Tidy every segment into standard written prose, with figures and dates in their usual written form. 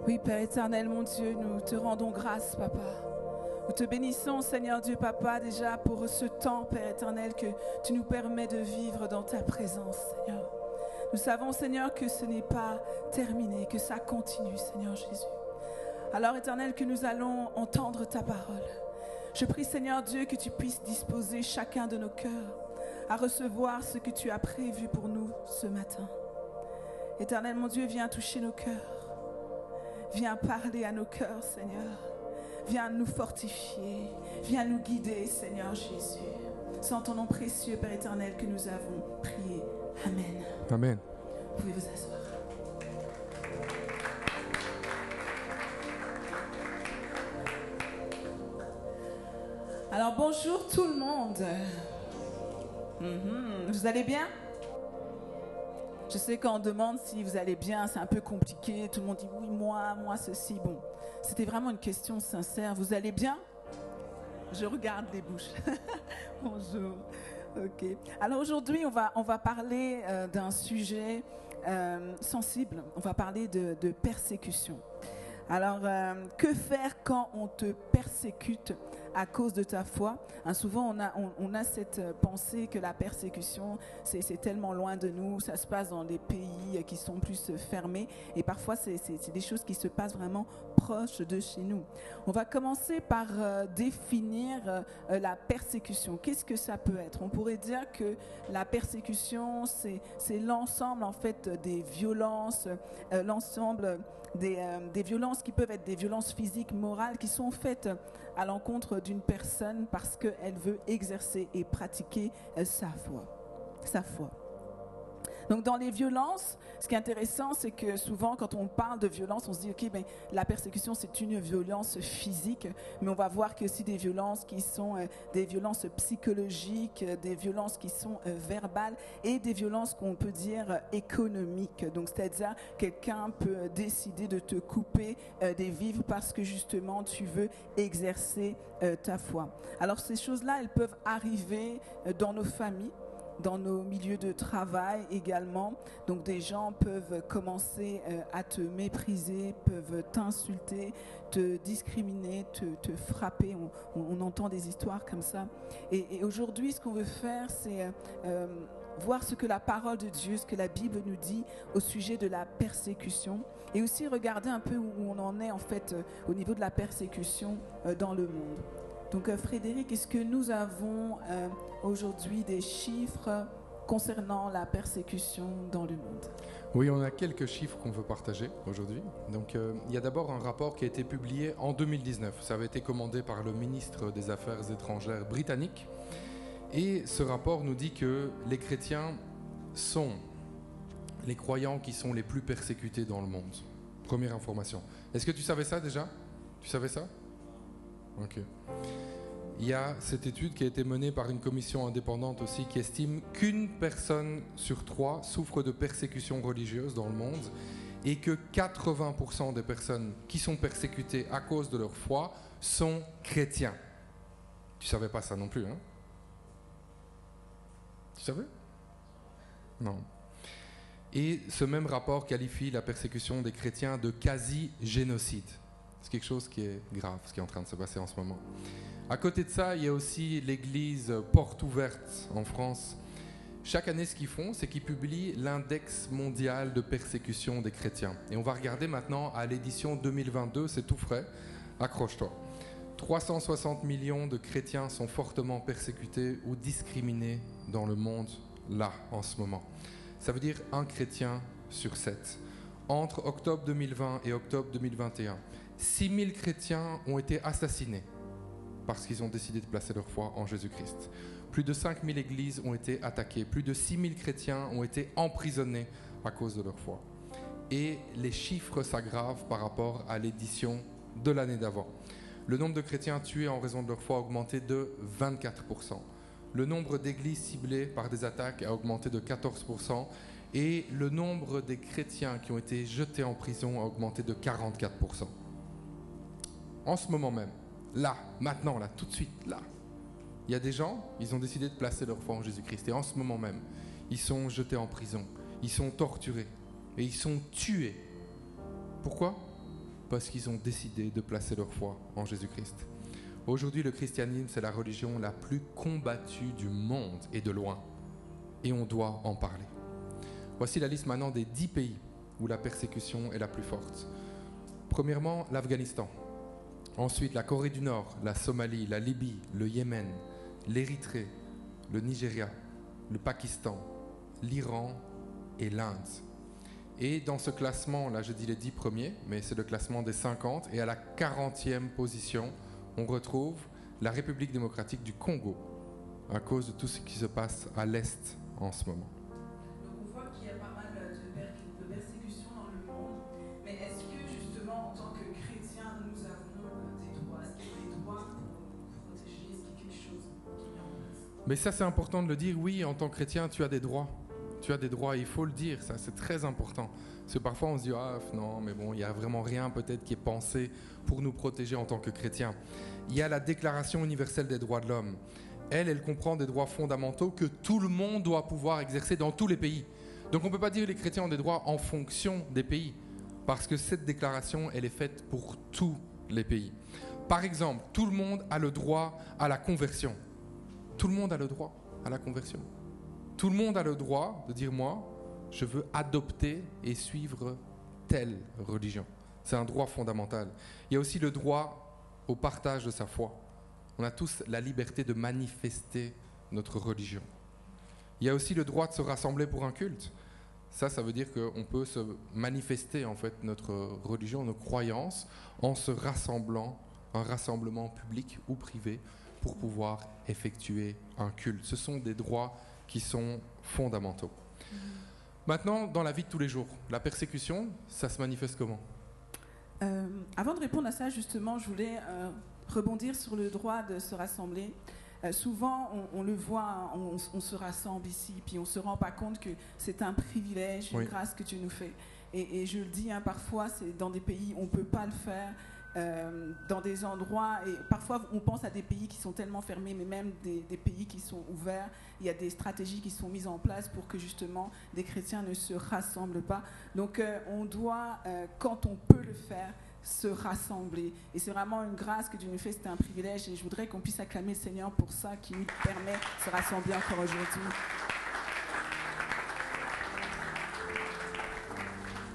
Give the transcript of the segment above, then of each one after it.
Oui, Père éternel, mon Dieu, nous te rendons grâce, Papa. Nous te bénissons, Seigneur Dieu, Papa, déjà pour ce temps, Père éternel, que tu nous permets de vivre dans ta présence, Seigneur. Nous savons, Seigneur, que ce n'est pas terminé, que ça continue, Seigneur Jésus. Alors, éternel, que nous allons entendre ta parole. Je prie, Seigneur Dieu, que tu puisses disposer chacun de nos cœurs à recevoir ce que tu as prévu pour nous ce matin. Éternel, mon Dieu, viens toucher nos cœurs. Viens parler à nos cœurs, Seigneur. Viens nous fortifier. Viens nous guider, Seigneur Jésus. C'est en ton nom précieux, Père éternel, que nous avons prié. Amen. Amen. Vous pouvez vous asseoir. Alors, bonjour tout le monde. Vous allez bien? Je sais quand on demande si vous allez bien, c'est un peu compliqué. Tout le monde dit oui, moi ceci. Bon, c'était vraiment une question sincère. Vous allez bien? Je regarde les bouches. Bonjour. Ok. Alors aujourd'hui, on va parler d'un sujet sensible. On va parler de persécution. Alors, que faire quand on te persécute à cause de ta foi? Souvent, on a cette pensée que la persécution, c'est tellement loin de nous. Ça se passe dans des pays qui sont plus fermés. Et parfois, c'est des choses qui se passent vraiment proches de chez nous. On va commencer par définir la persécution. Qu'est-ce que ça peut être? On pourrait dire que la persécution, c'est l'ensemble en fait des violences, l'ensemble des violences qui peuvent être des violences physiques, morales, qui sont faites à l'encontre d'une personne parce qu'elle veut exercer et pratiquer sa foi. Donc dans les violences, ce qui est intéressant, c'est que souvent quand on parle de violence, on se dit ok, ben, la persécution c'est une violence physique, mais on va voir qu'il y a aussi des violences qui sont des violences psychologiques, des violences qui sont verbales et des violences qu'on peut dire économiques. Donc c'est-à-dire quelqu'un peut décider de te couper des vivres parce que justement tu veux exercer ta foi. Alors ces choses-là, elles peuvent arriver dans nos familles, dans nos milieux de travail également. Donc des gens peuvent commencer à te mépriser, peuvent t'insulter, te discriminer, te frapper. On entend des histoires comme ça. Et aujourd'hui, ce qu'on veut faire, c'est voir ce que la parole de Dieu, ce que la Bible nous dit au sujet de la persécution. Et aussi regarder un peu où on en est en fait au niveau de la persécution dans le monde. Donc Frédéric, est-ce que nous avons aujourd'hui des chiffres concernant la persécution dans le monde? Oui, on a quelques chiffres qu'on veut partager aujourd'hui. Donc, il y a d'abord un rapport qui a été publié en 2019. Ça avait été commandé par le ministre des Affaires étrangères britannique. Et ce rapport nous dit que les chrétiens sont les croyants qui sont les plus persécutés dans le monde. Première information. Est-ce que tu savais ça déjà? Tu savais ça? Ok. Il y a cette étude qui a été menée par une commission indépendante aussi qui estime qu'une personne sur 3 souffre de persécution religieuse dans le monde et que 80% des personnes qui sont persécutées à cause de leur foi sont chrétiens. Tu savais pas ça non plus, hein? Tu savais? Non. Et ce même rapport qualifie la persécution des chrétiens de quasi-génocide. C'est quelque chose qui est grave, ce qui est en train de se passer en ce moment. À côté de ça, il y a aussi l'église Porte Ouverte en France. Chaque année, ce qu'ils font, c'est qu'ils publient l'index mondial de persécution des chrétiens. Et on va regarder maintenant à l'édition 2022, c'est tout frais, accroche-toi. 360 millions de chrétiens sont fortement persécutés ou discriminés dans le monde, là, en ce moment. Ça veut dire un chrétien sur 7. Entre octobre 2020 et octobre 2021, 6000 chrétiens ont été assassinés parce qu'ils ont décidé de placer leur foi en Jésus-Christ. Plus de 5000 églises ont été attaquées. Plus de 6000 chrétiens ont été emprisonnés à cause de leur foi. Et les chiffres s'aggravent par rapport à l'édition de l'année d'avant. Le nombre de chrétiens tués en raison de leur foi a augmenté de 24%. Le nombre d'églises ciblées par des attaques a augmenté de 14%. Et le nombre des chrétiens qui ont été jetés en prison a augmenté de 44%. En ce moment même, là, maintenant, là, tout de suite, là, il y a des gens, ils ont décidé de placer leur foi en Jésus-Christ. Et en ce moment même, ils sont jetés en prison, ils sont torturés et ils sont tués Pourquoi ? Parce qu'ils ont décidé de placer leur foi en Jésus-Christ. Aujourd'hui, le christianisme, c'est la religion la plus combattue du monde et de loin. Et on doit en parler. Voici la liste maintenant des 10 pays où la persécution est la plus forte. Premièrement, l'Afghanistan. Ensuite, la Corée du Nord, la Somalie, la Libye, le Yémen, l'Érythrée, le Nigeria, le Pakistan, l'Iran et l'Inde. Et dans ce classement, là je dis les 10 premiers, mais c'est le classement des 50, et à la 40e position, on retrouve la République démocratique du Congo, à cause de tout ce qui se passe à l'Est en ce moment. Donc on voit qu'il y a pas mal de persécutions dans le monde, mais est-ce que justement en tant que chrétiens, nous avons des droits ? Est-ce qu'il y a des droits pour protéger ? Est-ce qu'il y a quelque chose qui est en place ? Mais ça c'est important de le dire, oui, en tant que chrétien, tu as des droits. Tu as des droits, il faut le dire, ça c'est très important. Parce que parfois on se dit, ah non, mais bon, il n'y a vraiment rien peut-être qui est pensé pour nous protéger en tant que chrétiens. Il y a la Déclaration universelle des droits de l'homme. Elle comprend des droits fondamentaux que tout le monde doit pouvoir exercer dans tous les pays. Donc on ne peut pas dire que les chrétiens ont des droits en fonction des pays. Parce que cette déclaration, elle est faite pour tous les pays. Par exemple, tout le monde a le droit à la conversion. Tout le monde a le droit à la conversion. Tout le monde a le droit de dire, moi, je veux adopter et suivre telle religion. C'est un droit fondamental. Il y a aussi le droit au partage de sa foi. On a tous la liberté de manifester notre religion. Il y a aussi le droit de se rassembler pour un culte. Ça veut dire qu'on peut se manifester en fait notre religion, nos croyances, en se rassemblant, un rassemblement public ou privé, pour pouvoir effectuer un culte. Ce sont des droits qui sont fondamentaux. Maintenant, dans la vie de tous les jours, la persécution, ça se manifeste comment ? Avant de répondre à ça, justement, je voulais rebondir sur le droit de se rassembler. Souvent, on le voit, on se rassemble ici, puis on ne se rend pas compte que c'est un privilège, une grâce que Dieu nous fait. Et je le dis, parfois, c'est dans des pays où on ne peut pas le faire. Dans des endroits, et parfois on pense à des pays qui sont tellement fermés, mais même des pays qui sont ouverts, il y a des stratégies qui sont mises en place pour que justement des chrétiens ne se rassemblent pas. Donc on doit, quand on peut le faire, se rassembler. Et c'est vraiment une grâce que Dieu nous fait, c'est un privilège, et je voudrais qu'on puisse acclamer le Seigneur pour ça, qui nous permet de se rassembler encore aujourd'hui.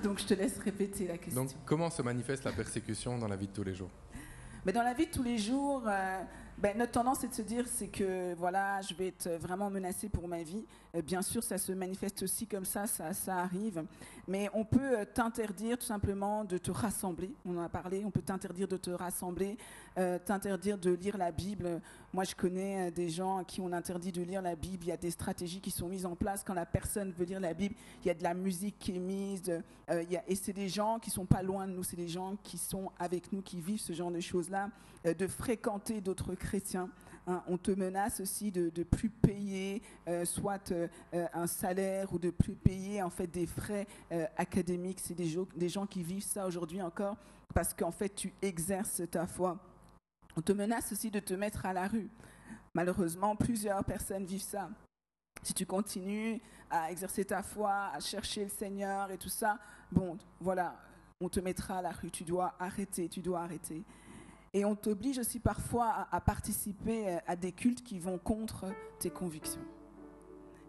Donc je te laisse répéter la question. Donc comment se manifeste la persécution dans la vie de tous les jours ? Mais dans la vie de tous les jours, notre tendance est de se dire, c'est que voilà, je vais être vraiment menacée pour ma vie. Bien sûr, ça se manifeste aussi comme ça arrive. Mais on peut t'interdire tout simplement de te rassembler. On en a parlé, on peut t'interdire de te rassembler, t'interdire de lire la Bible. Moi, je connais des gens à qui on interdit de lire la Bible. Il y a des stratégies qui sont mises en place. Quand la personne veut lire la Bible, il y a de la musique qui est mise. Et c'est des gens qui ne sont pas loin de nous. C'est des gens qui sont avec nous, qui vivent ce genre de choses-là, de fréquenter d'autres chrétiens. On te menace aussi de plus payer soit un salaire ou de plus payer en fait des frais académiques. C'est des gens qui vivent ça aujourd'hui encore parce qu'en fait tu exerces ta foi. On te menace aussi de te mettre à la rue. Malheureusement, plusieurs personnes vivent ça. Si tu continues à exercer ta foi, à chercher le Seigneur et tout ça, bon, voilà, on te mettra à la rue. Tu dois arrêter. Et on t'oblige aussi parfois à participer à des cultes qui vont contre tes convictions.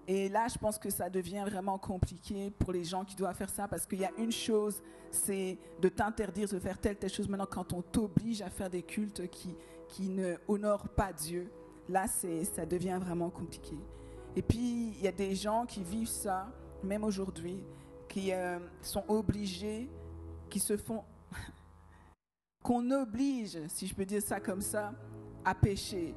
Et là, je pense que ça devient vraiment compliqué pour les gens qui doivent faire ça, parce qu'il y a une chose, c'est de t'interdire de faire telle chose. Maintenant, quand on t'oblige à faire des cultes qui ne honorent pas Dieu, là, ça devient vraiment compliqué. Et puis, il y a des gens qui vivent ça, même aujourd'hui, qui sont obligés, qui se font... qu'on oblige, si je peux dire ça comme ça, à pécher.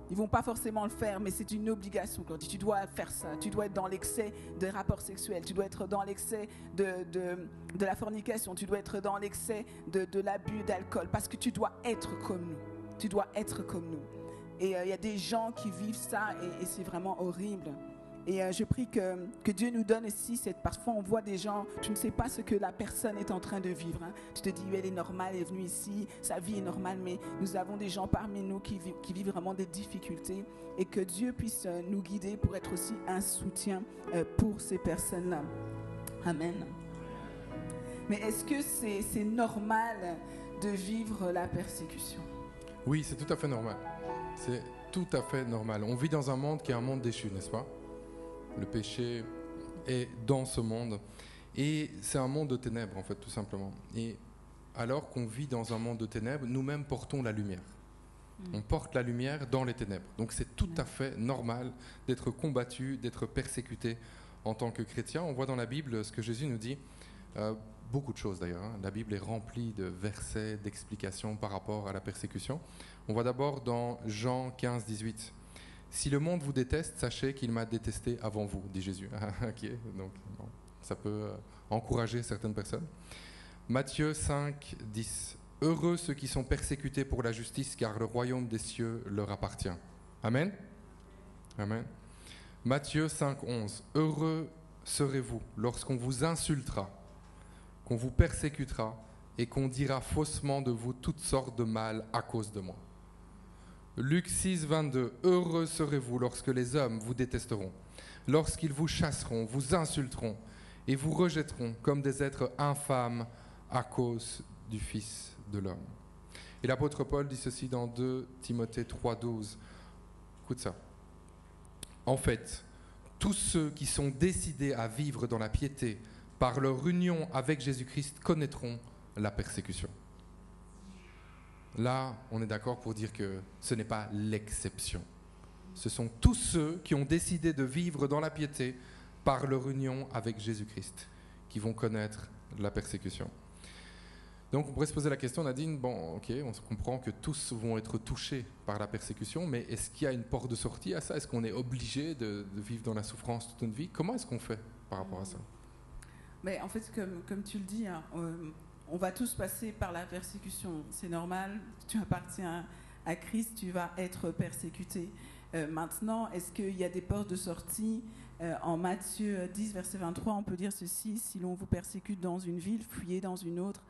Ils ne vont pas forcément le faire, mais c'est une obligation. On dit, tu dois faire ça, tu dois être dans l'excès de rapports sexuels, tu dois être dans l'excès de la fornication, tu dois être dans l'excès de l'abus d'alcool, parce que tu dois être comme nous. Tu dois être comme nous. Et il y a des gens qui vivent ça et c'est vraiment horrible. Et je prie que Dieu nous donne aussi parfois on voit des gens, tu ne sais pas ce que la personne est en train de vivre. Hein. Tu te dis, elle est normale, elle est venue ici, sa vie est normale, mais nous avons des gens parmi nous qui vivent vraiment des difficultés, et que Dieu puisse nous guider pour être aussi un soutien pour ces personnes-là. Amen. Mais est-ce que c'est normal de vivre la persécution? Oui, c'est tout à fait normal. C'est tout à fait normal. On vit dans un monde qui est un monde déchu, n'est-ce pas? Le péché est dans ce monde. Et c'est un monde de ténèbres, en fait, tout simplement. Et alors qu'on vit dans un monde de ténèbres, nous-mêmes portons la lumière. On porte la lumière dans les ténèbres. Donc c'est tout à fait normal d'être combattu, d'être persécuté en tant que chrétien. On voit dans la Bible ce que Jésus nous dit, beaucoup de choses d'ailleurs. La Bible est remplie de versets, d'explications par rapport à la persécution. On voit d'abord dans Jean 15, 18. « Si le monde vous déteste, sachez qu'il m'a détesté avant vous, dit Jésus. » Ok, donc bon, ça peut encourager certaines personnes. Matthieu 5, 10. « Heureux ceux qui sont persécutés pour la justice, car le royaume des cieux leur appartient. » Amen. Amen. Matthieu 5, 11. « Heureux serez-vous lorsqu'on vous insultera, qu'on vous persécutera et qu'on dira faussement de vous toutes sortes de mal à cause de moi. » Luc 6, 22. « Heureux serez-vous lorsque les hommes vous détesteront, lorsqu'ils vous chasseront, vous insulteront et vous rejetteront comme des êtres infâmes à cause du Fils de l'homme. » Et l'apôtre Paul dit ceci dans 2 Timothée 3, 12. Écoute ça. « En fait, tous ceux qui sont décidés à vivre dans la piété par leur union avec Jésus-Christ connaîtront la persécution. » Là, on est d'accord pour dire que ce n'est pas l'exception. Ce sont tous ceux qui ont décidé de vivre dans la piété par leur union avec Jésus-Christ qui vont connaître la persécution. Donc on pourrait se poser la question, Nadine, bon ok, on comprend que tous vont être touchés par la persécution, mais est-ce qu'il y a une porte de sortie à ça? Est-ce qu'on est obligé de vivre dans la souffrance toute notre vie? Comment est-ce qu'on fait par rapport à ça? Mais en fait, comme tu le dis, hein, on va tous passer par la persécution. C'est normal, tu appartiens à Christ, tu vas être persécuté. Maintenant, est-ce qu'il y a des portes de sortie? En Matthieu 10, verset 23, on peut dire ceci: « Si l'on vous persécute dans une ville, fuyez dans une autre.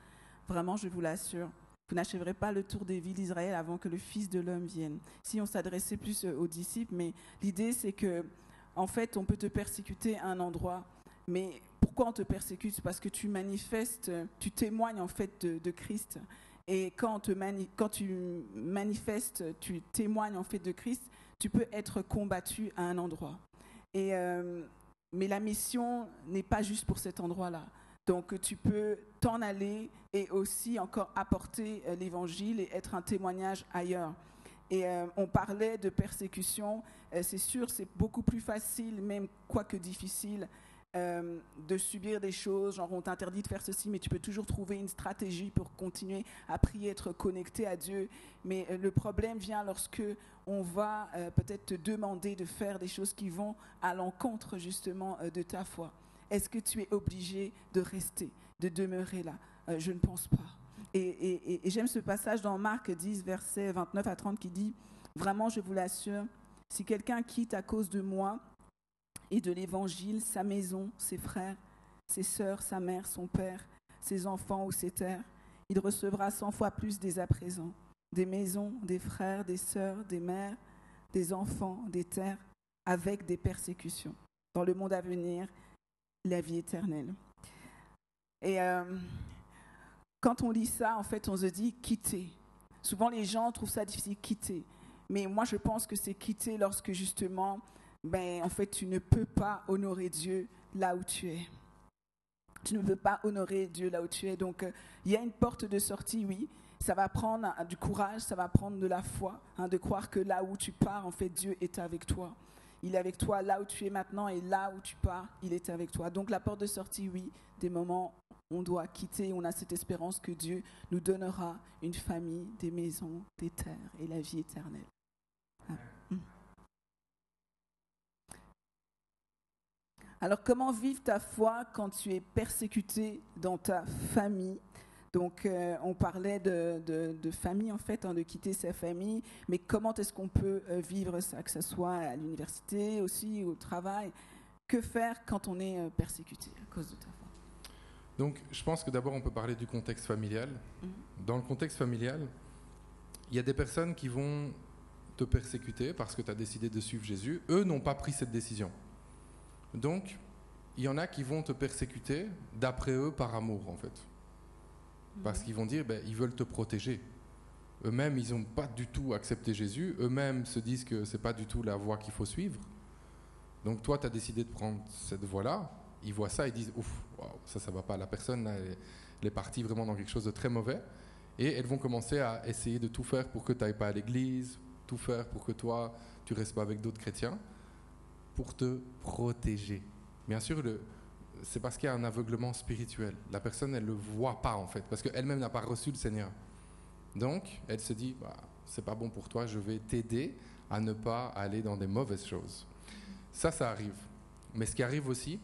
Vraiment, je vous l'assure, vous n'achèverez pas le tour des villes d'Israël avant que le Fils de l'homme vienne. » Si on s'adressait plus aux disciples, mais l'idée c'est que, en fait, on peut te persécuter à un endroit, mais pourquoi on te persécute? Parce que tu manifestes, tu témoignes en fait de Christ. Et quand tu manifestes, tu témoignes en fait de Christ, tu peux être combattu à un endroit. Mais la mission n'est pas juste pour cet endroit-là. Donc tu peux t'en aller et aussi encore apporter l'évangile et être un témoignage ailleurs. Et on parlait de persécution, c'est sûr, c'est beaucoup plus facile, même quoique difficile, de subir des choses, genre on t'interdit de faire ceci, mais tu peux toujours trouver une stratégie pour continuer à prier, être connecté à Dieu. Mais le problème vient lorsque on va peut-être te demander de faire des choses qui vont à l'encontre justement de ta foi. Est-ce que tu es obligé de rester, de demeurer là? Je ne pense pas. Et j'aime ce passage dans Marc 10, versets 29 à 30 qui dit « Vraiment, je vous l'assure, si quelqu'un quitte à cause de moi et de l'évangile sa maison, ses frères, ses sœurs, sa mère, son père, ses enfants ou ses terres, il recevra 100 fois plus dès à présent, des maisons, des frères, des sœurs, des mères, des enfants, des terres, avec des persécutions. Dans le monde à venir, la vie éternelle. » Et quand on lit ça, en fait, on se dit quitter. Souvent, les gens trouvent ça difficile, quitter. Mais moi, je pense que c'est quitter lorsque, justement, en fait, tu ne peux pas honorer Dieu là où tu es. Tu ne peux pas honorer Dieu là où tu es. Donc, il y a une porte de sortie, oui. Ça va prendre du courage, ça va prendre de la foi, de croire que là où tu pars, en fait, Dieu est avec toi. Il est avec toi là où tu es maintenant et là où tu pars, il est avec toi. Donc la porte de sortie, oui, des moments on doit quitter, on a cette espérance que Dieu nous donnera une famille, des maisons, des terres et la vie éternelle. Alors comment vivre ta foi quand tu es persécuté dans ta famille? Donc, on parlait de famille, en fait, de quitter sa famille. Mais comment est-ce qu'on peut vivre ça, que ce soit à l'université aussi, au travail? Que faire quand on est persécuté à cause de ta foi? Donc, je pense que d'abord, on peut parler du contexte familial. Dans le contexte familial, il y a des personnes qui vont te persécuter parce que tu as décidé de suivre Jésus. Eux n'ont pas pris cette décision. Donc, il y en a qui vont te persécuter d'après eux par amour en fait. Parce qu'ils vont dire, ils veulent te protéger. Eux-mêmes, ils n'ont pas du tout accepté Jésus. Eux-mêmes se disent que ce n'est pas du tout la voie qu'il faut suivre. Donc toi, tu as décidé de prendre cette voie-là. Ils voient ça, ils disent, ouf, wow, ça ne va pas. La personne, là, elle est partie vraiment dans quelque chose de très mauvais. Et elles vont commencer à essayer de tout faire pour que tu n'ailles pas à l'église, tout faire pour que toi, tu ne restes pas avec d'autres chrétiens, pour te protéger. Bien sûr, c'est parce qu'il y a un aveuglement spirituel. La personne, elle ne le voit pas en fait, parce qu'elle-même n'a pas reçu le Seigneur. Donc, elle se dit, c'est pas bon pour toi, je vais t'aider à ne pas aller dans des mauvaises choses. Ça arrive. Mais ce qui arrive aussi,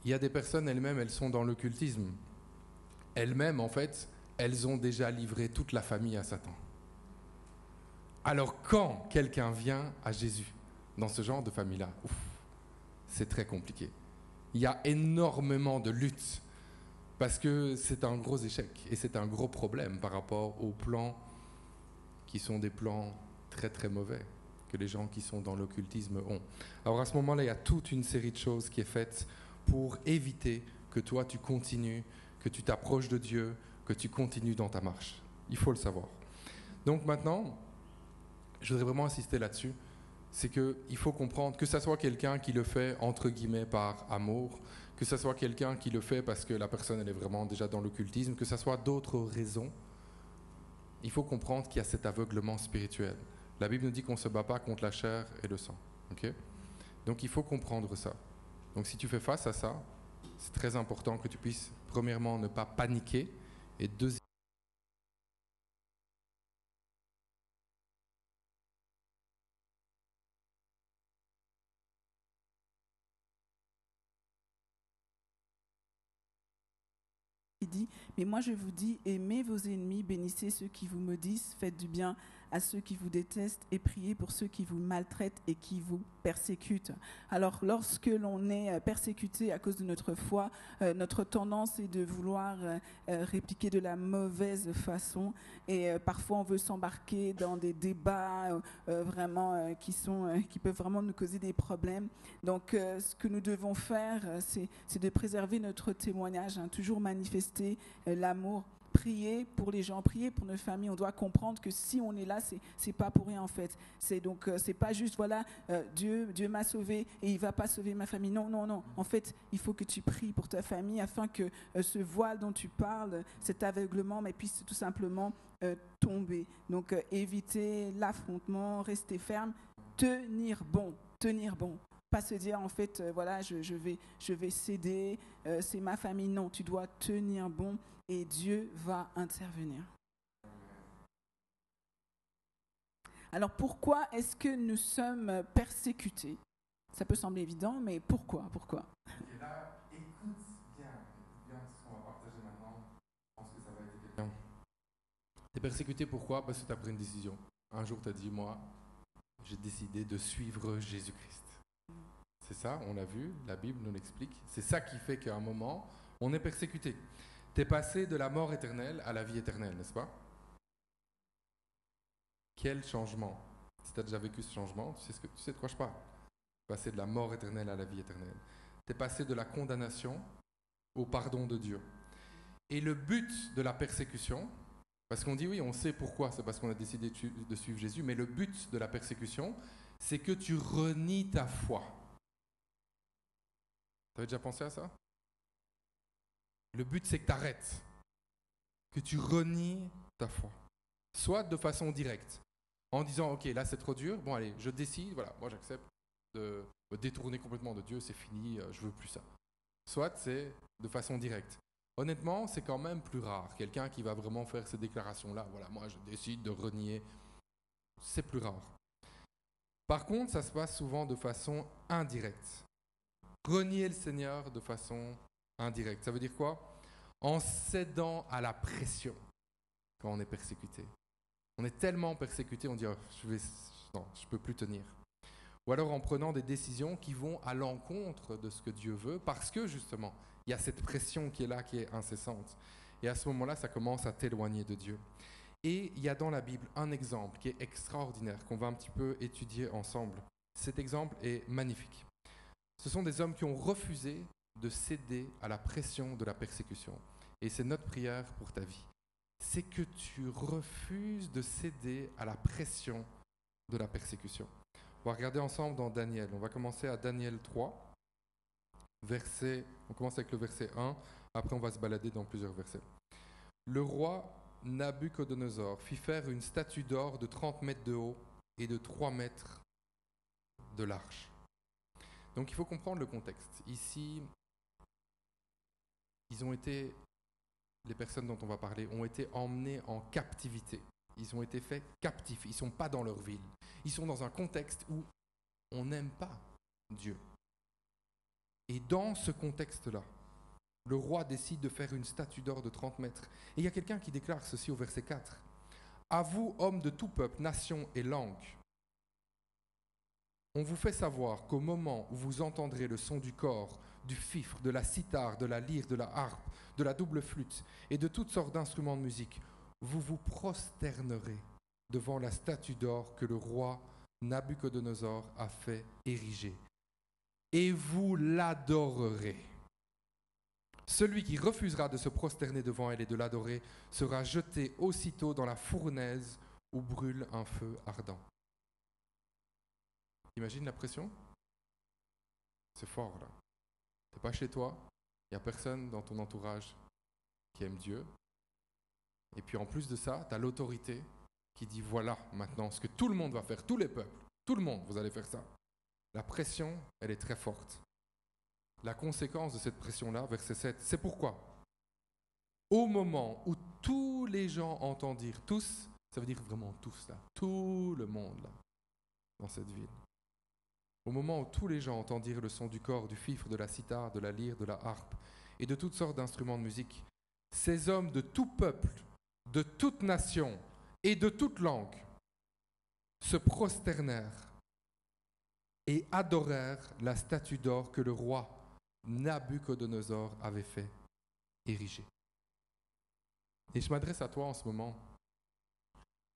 il y a des personnes elles-mêmes, elles sont dans l'occultisme. Elles-mêmes, en fait, elles ont déjà livré toute la famille à Satan. Alors, quand quelqu'un vient à Jésus, dans ce genre de famille-là, c'est très compliqué. Il y a énormément de luttes parce que c'est un gros échec et c'est un gros problème par rapport aux plans qui sont des plans très très mauvais que les gens qui sont dans l'occultisme ont. Alors à ce moment-là, il y a toute une série de choses qui est faite pour éviter que toi tu continues, que tu t'approches de Dieu, que tu continues dans ta marche. Il faut le savoir. Donc maintenant, je voudrais vraiment insister là-dessus. C'est qu'il faut comprendre que ce soit quelqu'un qui le fait entre guillemets par amour, que ce soit quelqu'un qui le fait parce que la personne elle est vraiment déjà dans l'occultisme, que ce soit d'autres raisons, il faut comprendre qu'il y a cet aveuglement spirituel. La Bible nous dit qu'on ne se bat pas contre la chair et le sang. Okay? Donc il faut comprendre ça. Donc si tu fais face à ça, c'est très important que tu puisses premièrement ne pas paniquer et deuxièmement, Il dit, mais moi je vous dis, aimez vos ennemis, bénissez ceux qui vous maudissent, faites du bien à ceux qui vous détestent et priez pour ceux qui vous maltraitent et qui vous persécutent. Alors lorsque l'on est persécuté à cause de notre foi, notre tendance est de vouloir répliquer de la mauvaise façon et parfois on veut s'embarquer dans des débats vraiment qui peuvent vraiment nous causer des problèmes. Donc ce que nous devons faire, c'est de préserver notre témoignage, toujours manifester l'amour. Prier pour les gens, prier pour nos familles. On doit comprendre que si on est là, c'est pas pour rien en fait. C'est pas juste voilà Dieu m'a sauvé et il va pas sauver ma famille. Non. En fait, il faut que tu pries pour ta famille afin que ce voile dont tu parles, cet aveuglement, mais puisse tout simplement tomber. Donc éviter l'affrontement, rester ferme, tenir bon. Pas se dire en fait voilà je vais céder, c'est ma famille. Non, tu dois tenir bon. Et Dieu va intervenir. Alors pourquoi est-ce que nous sommes persécutés ? Ça peut sembler évident, mais pourquoi ? Et là, écoute bien ce qu'on va partager maintenant. Je pense que ça va être bien. Tu es persécuté pourquoi ? Parce que tu as pris une décision. Un jour, tu as dit, moi, j'ai décidé de suivre Jésus-Christ. C'est ça, on l'a vu, la Bible nous l'explique. C'est ça qui fait qu'à un moment, on est persécuté. Tu es passé de la mort éternelle à la vie éternelle, n'est-ce pas ? Quel changement ? Si tu as déjà vécu ce changement, tu sais de quoi je parle. Passer de la mort éternelle à la vie éternelle. Tu es passé de la condamnation au pardon de Dieu. Et le but de la persécution, parce qu'on dit oui, on sait pourquoi, c'est parce qu'on a décidé de suivre Jésus, mais le but de la persécution, c'est que tu renies ta foi. Tu avais déjà pensé à ça ? Le but, c'est que tu arrêtes, que tu renies ta foi. Soit de façon directe, en disant, ok, là c'est trop dur, bon allez, je décide, voilà, moi j'accepte de me détourner complètement de Dieu, c'est fini, je veux plus ça. Soit c'est de façon directe. Honnêtement, c'est quand même plus rare. Quelqu'un qui va vraiment faire ces déclarations-là, voilà, moi je décide de renier, c'est plus rare. Par contre, ça se passe souvent de façon indirecte. Renier le Seigneur de façon indirecte. Ça veut dire quoi ? En cédant à la pression quand on est persécuté. On est tellement persécuté, on dit oh, non, je peux plus tenir. Ou alors en prenant des décisions qui vont à l'encontre de ce que Dieu veut, parce que justement, il y a cette pression qui est là, qui est incessante. Et à ce moment-là, ça commence à t'éloigner de Dieu. Et il y a dans la Bible un exemple qui est extraordinaire, qu'on va un petit peu étudier ensemble. Cet exemple est magnifique. Ce sont des hommes qui ont refusé de céder à la pression de la persécution. Et c'est notre prière pour ta vie. C'est que tu refuses de céder à la pression de la persécution. On va regarder ensemble dans Daniel. On va commencer à Daniel 3. On commence avec le verset 1. Après, on va se balader dans plusieurs versets. Le roi Nabuchodonosor fit faire une statue d'or de 30 mètres de haut et de 3 mètres de large. Donc il faut comprendre le contexte. Ici, les personnes dont on va parler, ont été emmenées en captivité. Ils ont été faits captifs. Ils ne sont pas dans leur ville. Ils sont dans un contexte où on n'aime pas Dieu. Et dans ce contexte-là, le roi décide de faire une statue d'or de 30 mètres. Et il y a quelqu'un qui déclare ceci au verset 4. « À vous, hommes de tout peuple, nation et langue, on vous fait savoir qu'au moment où vous entendrez le son du cor, du fifre, de la cithare, de la lyre, de la harpe, de la double flûte et de toutes sortes d'instruments de musique, vous vous prosternerez devant la statue d'or que le roi Nabuchodonosor a fait ériger. Et vous l'adorerez. Celui qui refusera de se prosterner devant elle et de l'adorer sera jeté aussitôt dans la fournaise où brûle un feu ardent. » Imagine la pression? C'est fort là. Tu n'es pas chez toi, il n'y a personne dans ton entourage qui aime Dieu. Et puis en plus de ça, tu as l'autorité qui dit voilà maintenant ce que tout le monde va faire, tous les peuples, tout le monde, vous allez faire ça. La pression, elle est très forte. La conséquence de cette pression-là, verset 7, c'est pourquoi au moment où tous les gens entendirent, tous, ça veut dire vraiment tous là, tout le monde là, dans cette ville. Au moment où tous les gens entendirent le son du cor, du fifre, de la cithare, de la lyre, de la harpe et de toutes sortes d'instruments de musique, ces hommes de tout peuple, de toute nation et de toute langue se prosternèrent et adorèrent la statue d'or que le roi Nabuchodonosor avait fait ériger. Et je m'adresse à toi en ce moment.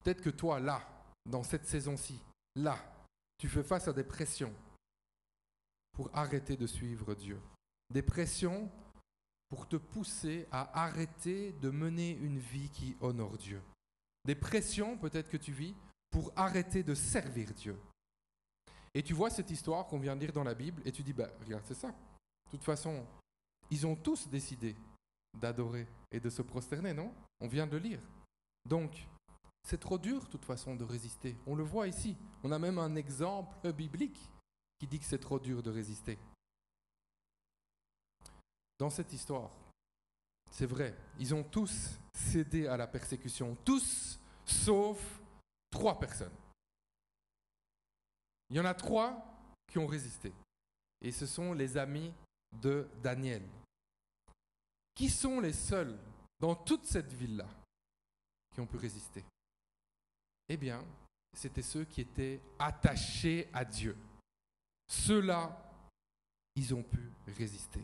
Peut-être que toi, là, dans cette saison-ci, là, tu fais face à des pressions pour arrêter de suivre Dieu. Des pressions pour te pousser à arrêter de mener une vie qui honore Dieu. Des pressions, peut-être que tu vis, pour arrêter de servir Dieu. Et tu vois cette histoire qu'on vient de lire dans la Bible et tu dis, regarde, c'est ça. De toute façon, ils ont tous décidé d'adorer et de se prosterner, non? On vient de le lire. Donc, c'est trop dur, de toute façon, de résister. On le voit ici. On a même un exemple biblique qui dit que c'est trop dur de résister. Dans cette histoire, c'est vrai, ils ont tous cédé à la persécution. Tous, sauf 3 personnes. Il y en a 3 qui ont résisté. Et ce sont les amis de Daniel. Qui sont les seuls dans toute cette ville-là qui ont pu résister? Eh bien, c'était ceux qui étaient attachés à Dieu. Ceux-là, ils ont pu résister.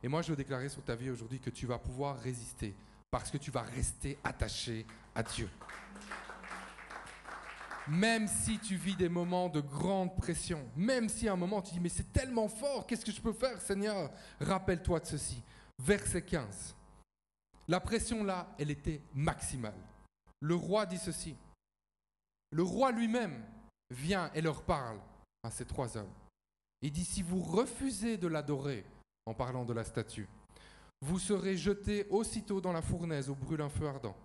Et moi, je veux déclarer sur ta vie aujourd'hui que tu vas pouvoir résister parce que tu vas rester attaché à Dieu. Même si tu vis des moments de grande pression, même si à un moment tu dis « mais c'est tellement fort, qu'est-ce que je peux faire, Seigneur ?» Rappelle-toi de ceci. Verset 15. La pression là, elle était maximale. Le roi dit ceci. Le roi lui-même vient et leur parle à ces 3 hommes. Il dit « si vous refusez de l'adorer, en parlant de la statue, vous serez jetés aussitôt dans la fournaise où brûle un feu ardent.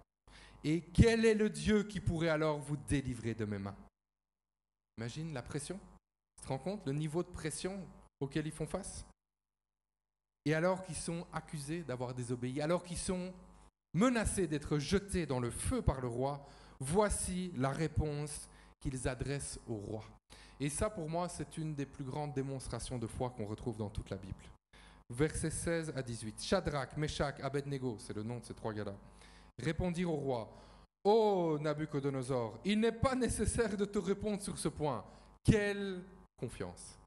Et quel est le Dieu qui pourrait alors vous délivrer de mes mains ?» Imagine la pression. Tu te rends compte le niveau de pression auquel ils font face? Et alors qu'ils sont accusés d'avoir désobéi, alors qu'ils sont menacés d'être jetés dans le feu par le roi, voici la réponse qu'ils adressent au roi. Et ça, pour moi, c'est une des plus grandes démonstrations de foi qu'on retrouve dans toute la Bible. Versets 16 à 18. Shadrach, Meshach, Abednego, c'est le nom de ces 3 gars-là, répondirent au roi. « Ô Nabuchodonosor, il n'est pas nécessaire de te répondre sur ce point. Quelle confiance !»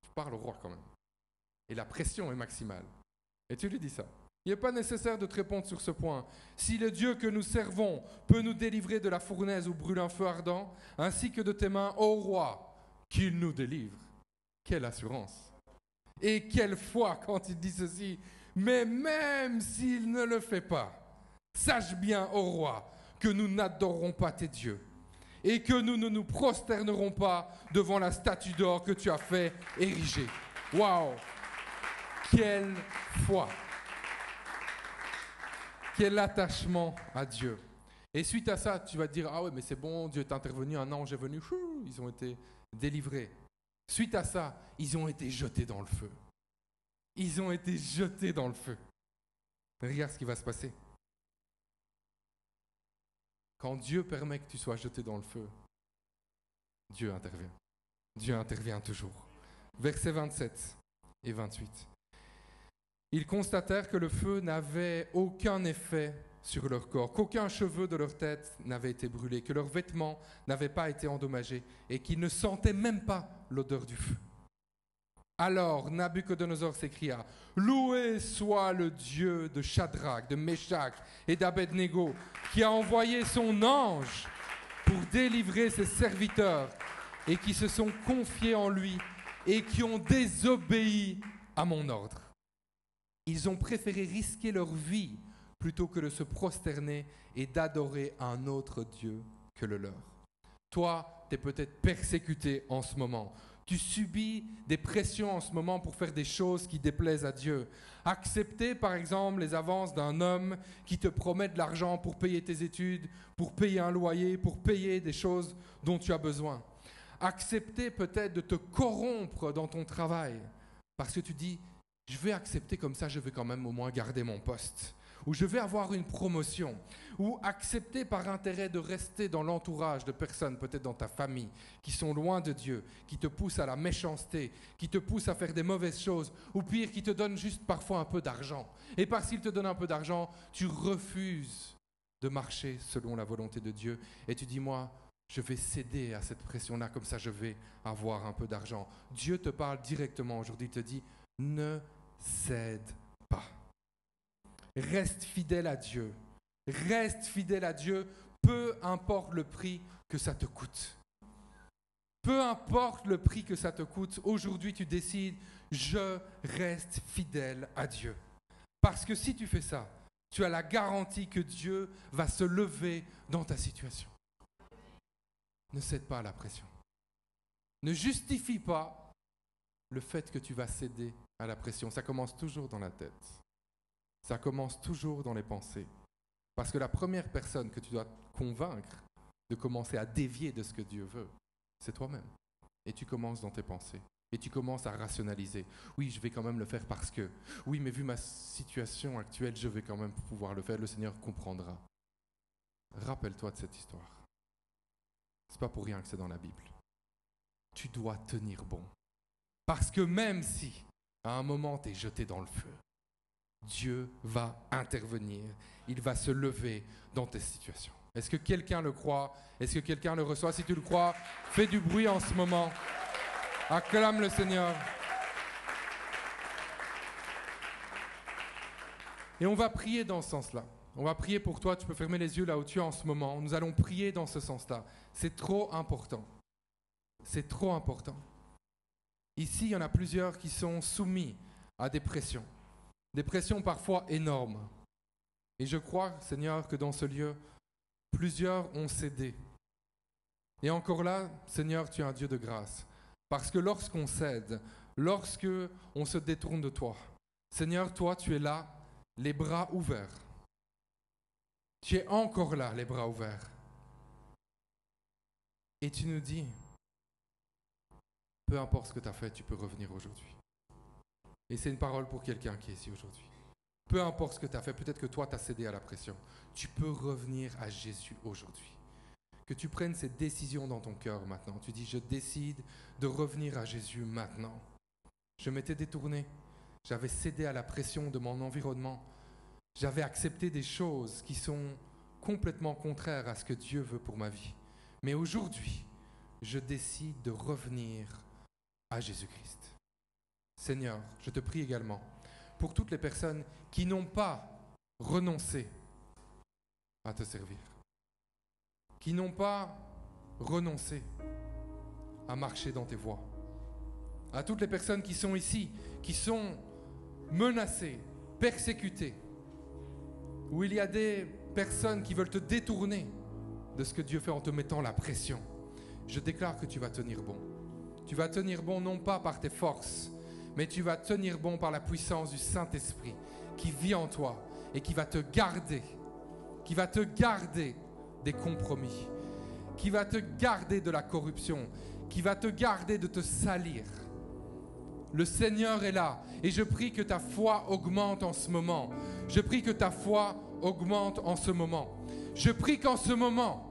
Tu parles au roi quand même. Et la pression est maximale. Et tu lui dis ça. Il n'est pas nécessaire de te répondre sur ce point. Si le Dieu que nous servons peut nous délivrer de la fournaise où brûle un feu ardent, ainsi que de tes mains, ô roi, qu'il nous délivre. Quelle assurance! Et quelle foi quand il dit ceci. Mais même s'il ne le fait pas, sache bien, ô roi, que nous n'adorerons pas tes dieux et que nous ne nous prosternerons pas devant la statue d'or que tu as fait ériger. Waouh! Quelle foi! Quel attachement à Dieu. Et suite à ça, tu vas te dire, ah ouais, mais c'est bon, Dieu est intervenu, un ange est venu, ils ont été délivrés. Suite à ça, ils ont été jetés dans le feu. Ils ont été jetés dans le feu. Regarde ce qui va se passer. Quand Dieu permet que tu sois jeté dans le feu, Dieu intervient. Dieu intervient toujours. Versets 27 et 28. Ils constatèrent que le feu n'avait aucun effet sur leur corps, qu'aucun cheveu de leur tête n'avait été brûlé, que leurs vêtements n'avaient pas été endommagés et qu'ils ne sentaient même pas l'odeur du feu. Alors Nabuchodonosor s'écria, « Loué soit le Dieu de Shadrach, de Meshach et d'Abednego, qui a envoyé son ange pour délivrer ses serviteurs et qui se sont confiés en lui et qui ont désobéi à mon ordre. Ils ont préféré risquer leur vie plutôt que de se prosterner et d'adorer un autre Dieu que le leur. » Toi, tu es peut-être persécuté en ce moment. Tu subis des pressions en ce moment pour faire des choses qui déplaisent à Dieu. Accepter, par exemple, les avances d'un homme qui te promet de l'argent pour payer tes études, pour payer un loyer, pour payer des choses dont tu as besoin. Accepter peut-être de te corrompre dans ton travail parce que tu dis, je vais accepter comme ça, je vais quand même au moins garder mon poste. Ou je vais avoir une promotion, ou accepter par intérêt de rester dans l'entourage de personnes, peut-être dans ta famille, qui sont loin de Dieu, qui te poussent à la méchanceté, qui te poussent à faire des mauvaises choses, ou pire, qui te donnent juste parfois un peu d'argent. Et parce qu'ils te donnent un peu d'argent, tu refuses de marcher selon la volonté de Dieu, et tu dis, moi, je vais céder à cette pression-là, comme ça je vais avoir un peu d'argent. Dieu te parle directement aujourd'hui, il te dit, ne cède pas. Reste fidèle à Dieu. Reste fidèle à Dieu, peu importe le prix que ça te coûte. Peu importe le prix que ça te coûte, aujourd'hui tu décides, je reste fidèle à Dieu. Parce que si tu fais ça, tu as la garantie que Dieu va se lever dans ta situation. Ne cède pas à la pression. Ne justifie pas le fait que tu vas céder à la pression. Ça commence toujours dans la tête. Ça commence toujours dans les pensées. Parce que la première personne que tu dois convaincre de commencer à dévier de ce que Dieu veut, c'est toi-même. Et tu commences dans tes pensées. Et tu commences à rationaliser. Oui, je vais quand même le faire parce que... Oui, mais vu ma situation actuelle, je vais quand même pouvoir le faire. Le Seigneur comprendra. Rappelle-toi de cette histoire. C'est pas pour rien que c'est dans la Bible. Tu dois tenir bon. Parce que même si, à un moment, tu es jeté dans le feu, Dieu va intervenir. Il va se lever dans tes situations. Est-ce que quelqu'un le croit? Est-ce que quelqu'un le reçoit? Si tu le crois, fais du bruit en ce moment. Acclame le Seigneur. Et on va prier dans ce sens-là. On va prier pour toi. Tu peux fermer les yeux là où tu es en ce moment. Nous allons prier dans ce sens-là. C'est trop important. C'est trop important. Ici, il y en a plusieurs qui sont soumis à des pressions. Des pressions parfois énormes. Et je crois, Seigneur, que dans ce lieu, plusieurs ont cédé. Et encore là, Seigneur, tu es un Dieu de grâce. Parce que lorsqu'on cède, lorsqu'on se détourne de toi, Seigneur, toi, tu es là, les bras ouverts. Tu es encore là, les bras ouverts. Et tu nous dis, peu importe ce que tu as fait, tu peux revenir aujourd'hui. Et c'est une parole pour quelqu'un qui est ici aujourd'hui. Peu importe ce que tu as fait, peut-être que toi, tu as cédé à la pression. Tu peux revenir à Jésus aujourd'hui. Que tu prennes cette décision dans ton cœur maintenant. Tu dis, je décide de revenir à Jésus maintenant. Je m'étais détourné. J'avais cédé à la pression de mon environnement. J'avais accepté des choses qui sont complètement contraires à ce que Dieu veut pour ma vie. Mais aujourd'hui, je décide de revenir à Jésus-Christ. Seigneur, je te prie également pour toutes les personnes qui n'ont pas renoncé à te servir, qui n'ont pas renoncé à marcher dans tes voies, à toutes les personnes qui sont ici, qui sont menacés, persécutés, où il y a des personnes qui veulent te détourner de ce que Dieu fait en te mettant la pression, je déclare que tu vas tenir bon. Tu vas tenir bon non pas par tes forces, mais tu vas tenir bon par la puissance du Saint-Esprit qui vit en toi et qui va te garder des compromis, qui va te garder de la corruption, qui va te garder de te salir. Le Seigneur est là et je prie que ta foi augmente en ce moment. Je prie que ta foi augmente en ce moment. Je prie qu'en ce moment,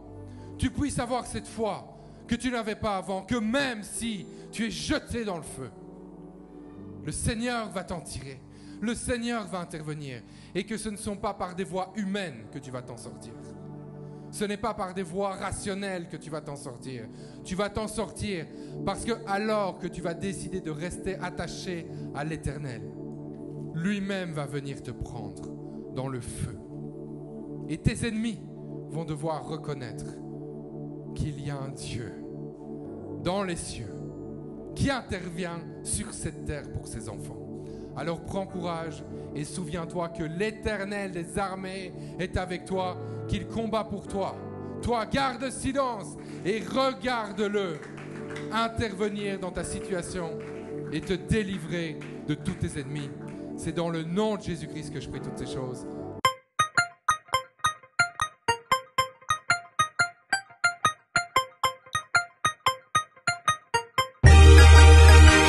tu puisses avoir cette foi que tu n'avais pas avant, que même si tu es jeté dans le feu, le Seigneur va t'en tirer. Le Seigneur va intervenir et que ce ne sont pas par des voies humaines que tu vas t'en sortir. Ce n'est pas par des voies rationnelles que tu vas t'en sortir. Tu vas t'en sortir parce que alors que tu vas décider de rester attaché à l'Éternel, lui-même va venir te prendre dans le feu. Et tes ennemis vont devoir reconnaître qu'il y a un Dieu dans les cieux qui intervient sur cette terre pour ses enfants. Alors prends courage et souviens-toi que l'Éternel des armées est avec toi, qu'il combat pour toi. Toi, garde silence et regarde-le intervenir dans ta situation et te délivrer de tous tes ennemis. C'est dans le nom de Jésus-Christ que je prie toutes ces choses.